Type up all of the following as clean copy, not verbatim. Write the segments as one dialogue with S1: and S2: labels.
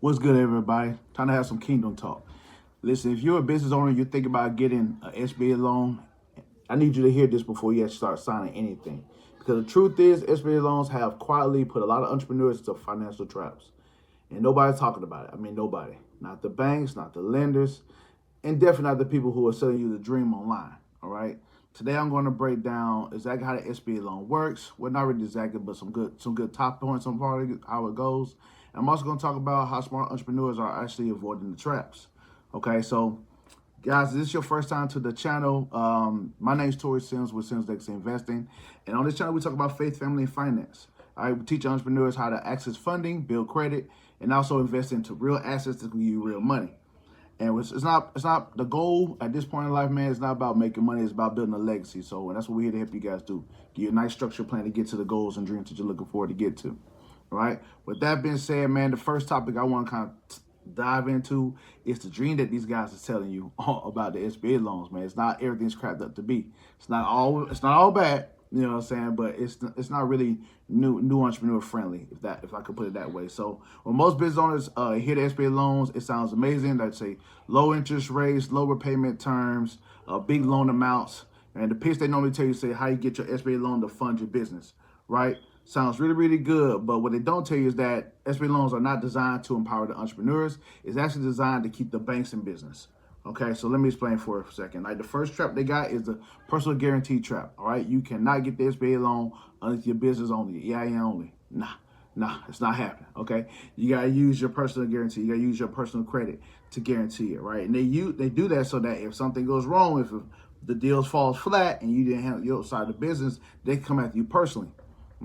S1: What's good, everybody? Time to have some kingdom talk. Listen, if you're a business owner, you're thinking about getting an SBA loan, I need you to hear this before you start signing anything. Because the truth is, SBA loans have quietly put a lot of entrepreneurs into financial traps. And nobody's talking about it. I mean, nobody. Not the banks, not the lenders, and definitely not the people who are selling you the dream online. All right. Today I'm going to break down exactly how the SBA loan works. Well, not really exactly, but some good top points on how it goes. And I'm also going to talk about how smart entrepreneurs are actually avoiding the traps. Okay, so guys, if this is your first time to the channel, my name is Tori Sims with Sims Legacy Investing. And on this channel, we talk about faith, family, and finance. I teach entrepreneurs how to access funding, build credit, and also invest into real assets that can give you real money. And it's not the goal at this point in life, man. It's not about making money. It's about building a legacy. So that's what we're here to help you guys do. Give you a nice structured plan to get to the goals and dreams that you're looking forward to get to. All right. With that being said, man, the first topic I want to kind of dive into is the dream that these guys are telling you about the SBA loans, man. It's not everything's cracked up to be. It's not all bad. You know what I'm saying? But it's not really new entrepreneur friendly, if I could put it that way. So when most business owners hear the SBA loans, it sounds amazing. They say low interest rates, low repayment terms, big loan amounts, and the pitch they normally tell you say how you get your SBA loan to fund your business, right? Sounds really, really good, but what they don't tell you is that SBA loans are not designed to empower the entrepreneurs. It's actually designed to keep the banks in business. Okay, so let me explain for a second. Like the first trap they got is the personal guarantee trap. All right, you cannot get the SBA loan unless your business only, EIN only. Nah, it's not happening. Okay, you gotta use your personal guarantee. You gotta use your personal credit to guarantee it, right? And they do that so that if something goes wrong, if the deal falls flat and you didn't handle your side of the business, they come after you personally.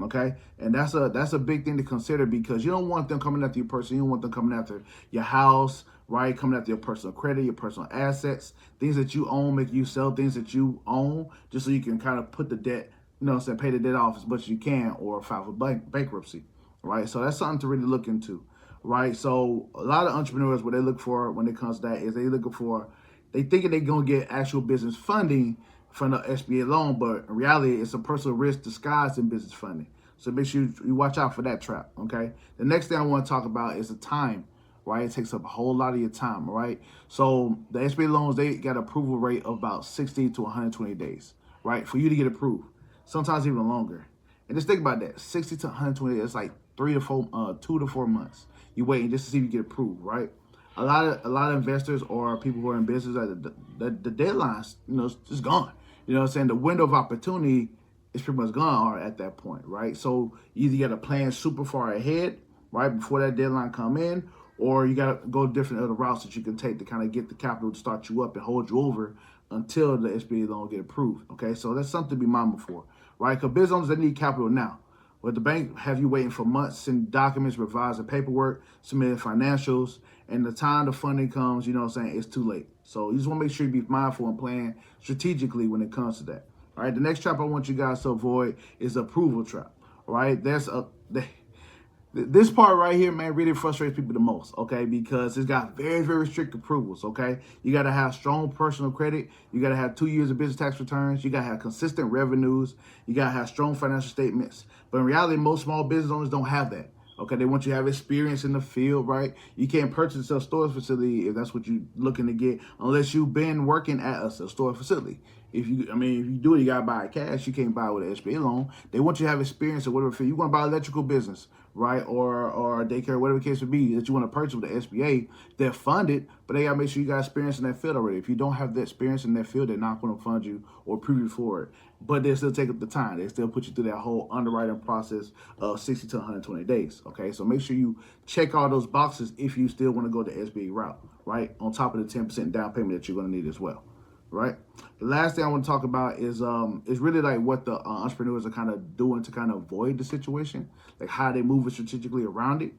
S1: Okay, and that's a big thing to consider because you don't want them coming after you personally. You don't want them coming after your house, right? Coming after your personal credit, your personal assets, things that you own, make you sell things that you own, just so you can kind of put the debt, you know what I'm saying, pay the debt off as much as you can or file for bankruptcy, right? So that's something to really look into, right? So a lot of entrepreneurs, what they look for when it comes to that is they thinking they're gonna get actual business funding from the SBA loan, but in reality, it's a personal risk disguised in business funding. So make sure you watch out for that trap, okay? The next thing I want to talk about is the time, right? It takes up a whole lot of your time, right? So the SBA loans, they got an approval rate of about 60 to 120 days, right? For you to get approved, sometimes even longer. And just think about that, 60 to 120 days, it's like 2 to 4 months. You waiting just to see if you get approved, right? A lot of investors or people who are in business, the deadline's, just gone. You know what I'm saying? The window of opportunity is pretty much gone at that point, right? So you either got to plan super far ahead, right, before that deadline come in, or you got to go different other routes that you can take to kind of get the capital to start you up and hold you over until the SBA loan get approved, okay? So that's something to be mindful for, right? Because business owners, they need capital now. But the bank have you waiting for months, send documents, revise the paperwork, submit financials, and the time the funding comes, you know what I'm saying, it's too late. So you just want to make sure you be mindful and plan strategically when it comes to that. All right, the next trap I want you guys to avoid is the approval trap. All right, this part right here, man, really frustrates people the most, okay? Because it's got very, very strict approvals, okay? You got to have strong personal credit. You got to have 2 years of business tax returns. You got to have consistent revenues. You got to have strong financial statements. But in reality, most small business owners don't have that, okay? They want you to have experience in the field, right? You can't purchase a storage facility if that's what you're looking to get unless you've been working at a storage facility. If you do it, you gotta buy it cash. You can't buy it with an SBA loan. They want you to have experience or whatever. You want to buy electrical business, right, or daycare, whatever the case would be that you want to purchase with the SBA. They're funded, but they gotta make sure you got experience in that field already. If you don't have the experience in that field, they're not going to fund you or approve you for it. But they still take up the time. They still put you through that whole underwriting process of 60 to 120 days. Okay, so make sure you check all those boxes if you still want to go the SBA route, right? On top of the 10% down payment that you're going to need as well. Right. The last thing I want to talk about is really like what the entrepreneurs are kind of doing to kind of avoid the situation, like how they move strategically around it.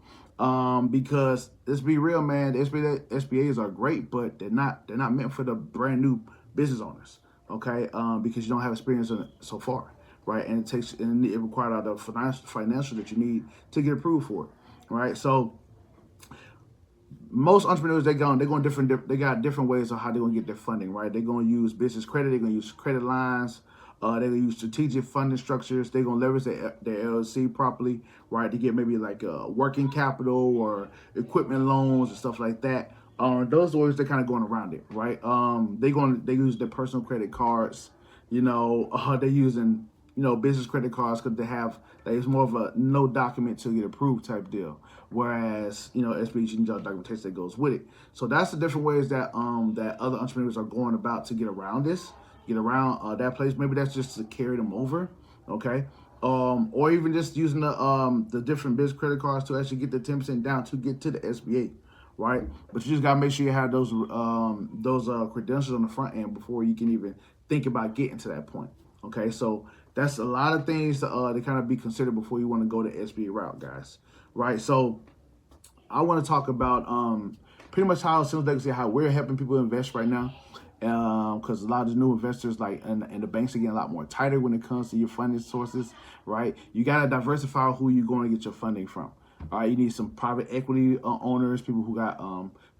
S1: Because let's be real, man, the SBAs are great, but they're not meant for the brand new business owners. Okay, because you don't have experience in it so far, right? And it requires all the financial that you need to get approved for it, right? So most entrepreneurs, they got different ways of how they're gonna get their funding, right? They're gonna use business credit, they're gonna use credit lines, They're gonna use strategic funding structures. They're gonna leverage their LLC properly, right, to get maybe like working capital or equipment loans and stuff like that. Those lawyers, they're kind of going around it, right? They use their personal credit cards. They're using business credit cards because they have like, it's more of a no document to get approved type deal. Whereas SBA you need documentation that goes with it. So that's the different ways that that other entrepreneurs are going about to get around this, get around that place. Maybe that's just to carry them over, okay? Or even just using the different business credit cards to actually get the 10% down to get to the SBA, right? But you just gotta make sure you have those credentials on the front end before you can even think about getting to that point. Okay, so that's a lot of things to kind of be considered before you want to go the SBA route, guys. Right? So I want to talk about pretty much how Sales Legacy, how we're helping people invest right now. Because a lot of the new investors, like, and the banks are getting a lot more tighter when it comes to your funding sources, right? You got to diversify who you're going to get your funding from. All right, you need some private equity owners, people who got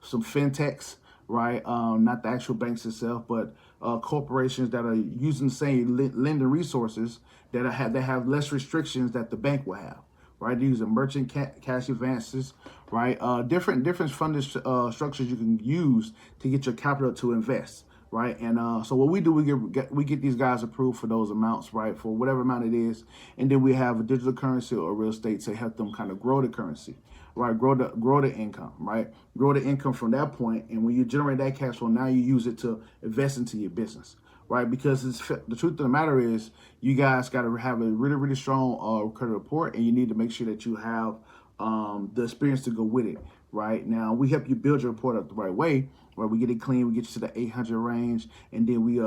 S1: some fintechs, right? Not the actual banks itself, but corporations that are using the same lending resources that have less restrictions that the bank will have, right? They're using merchant cash advances, right? Different funding structures you can use to get your capital to invest, right? And so what we do, we get these guys approved for those amounts, right? For whatever amount it is, and then we have a digital currency or real estate to help them kind of grow the currency, right? Grow the income, right? Grow the income from that point, and when you generate that cash flow, now you use it to invest into your business, right? Because the truth of the matter is, you guys got to have a really strong credit report, and you need to make sure that you have the experience to go with it. Right now, we help you build your report up the right way. Right, we get it clean, we get you to the 800 range, and then we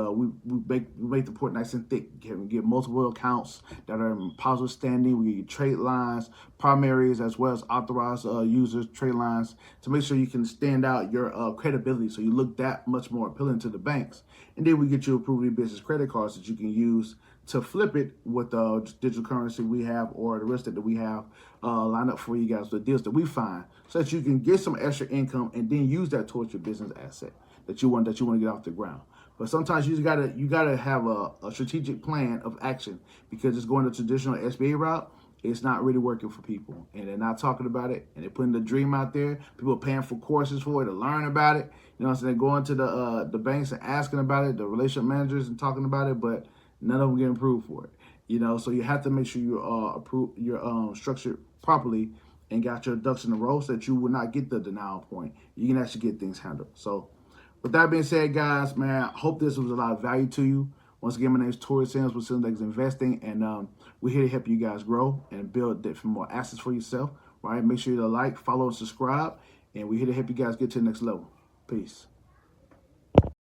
S1: make the report nice and thick. We get multiple accounts that are in positive standing. We get trade lines, primaries, as well as authorized users, trade lines, to make sure you can stand out your credibility, so you look that much more appealing to the banks. And then we get you approved business credit cards that you can use to flip it with the digital currency we have or the real estate that we have lined up for you guys, the deals that we find, so that you can get some extra income and then use that towards your business asset that you want to get off the ground. But sometimes you gotta have a strategic plan of action, because just going the traditional SBA route, it's not really working for people, and they're not talking about it, and they're putting the dream out there. People are paying for courses for it to learn about it. You know what I'm saying? Going to the banks and asking about it, the relationship managers, and talking about it, but none of them get approved for it. So you have to make sure you're structured properly and got your ducks in a row, so that you will not get the denial point. You can actually get things handled. So with that being said, guys, man, I hope this was a lot of value to you. Once again, my name is Tori Sims with Sales Legacy Investing, and we're here to help you guys grow and build different more assets for yourself. Right? Make sure you like, follow, and subscribe, and we're here to help you guys get to the next level. Peace.